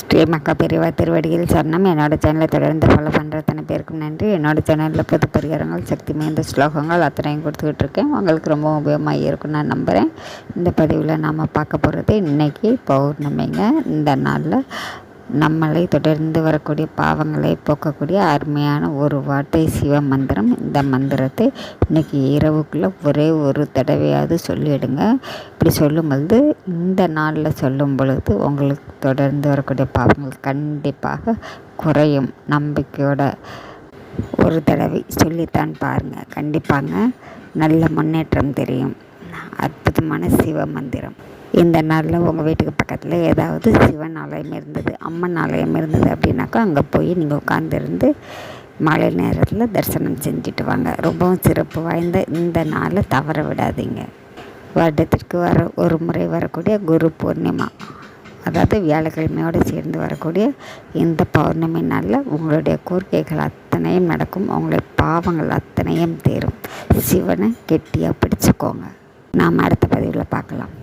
ஸ்ரீ மக்கா பெரியவா திருவடியில் சரணம். என்னோடய சேனலை தொடர்ந்து ஃபாலோ பண்ணுற அத்தனை பேருக்கும் நன்றி. என்னோடய சேனலில் புது பரிகாரங்கள், சக்தி மிகுந்த ஸ்லோகங்கள் அத்தனையும் கொடுத்துக்கிட்டு இருக்கேன். உங்களுக்கு ரொம்ப உபயோகமாக இருக்கும் நான் நம்புகிறேன். இந்த பதிவில் நாம் பார்க்க போகிறது இன்றைக்கி பௌர்ணமிங்க. இந்த நாளில் நம்மளை தொடர்ந்து வரக்கூடிய பாவங்களை போக்கக்கூடிய அருமையான ஒரு வார்த்தை சிவ மந்திரம். இந்த மந்திரத்தை இன்றைக்கி இரவுக்குள்ளே ஒரே ஒரு தடவையாவது சொல்லிவிடுங்க. இப்படி சொல்லும்பொழுது இந்த நாளில் சொல்லும் பொழுது உங்களுக்கு தொடர்ந்து வரக்கூடிய பாவங்கள் கண்டிப்பாக குறையும். நம்பிக்கையோட ஒரு தடவை சொல்லித்தான் பாருங்கள், கண்டிப்பாங்க நல்ல முன்னேற்றம் தெரியும். அற்புதமான சிவ மந்திரம். இந்த நாளில் உங்கள் வீட்டுக்கு பக்கத்தில் ஏதாவது சிவன் ஆலயம் இருந்தது, அம்மன் ஆலயம் இருந்தது அப்படின்னாக்கா அங்கே போய் நீங்கள் உட்காந்துருந்து மாலை நேரத்தில் தரிசனம் செஞ்சுட்டு வாங்க. ரொம்பவும் சிறப்பு வாய்ந்த இந்த நாளை தவற விடாதீங்க. வருடத்திற்கு ஒரு முறை வரக்கூடிய குரு பூர்ணிமா, அதாவது வியாழக்கிழமையோடு சேர்ந்து வரக்கூடிய இந்த பௌர்ணமி நாளில் உங்களுடைய கோரிக்கைகள் அத்தனையும் நடக்கும். உங்களுடைய பாவங்கள் அத்தனையும் தீரும். சிவனை கெட்டியாக பிடிச்சிக்கோங்க. நாம் அடுத்த பதிவில் பார்க்கலாம்.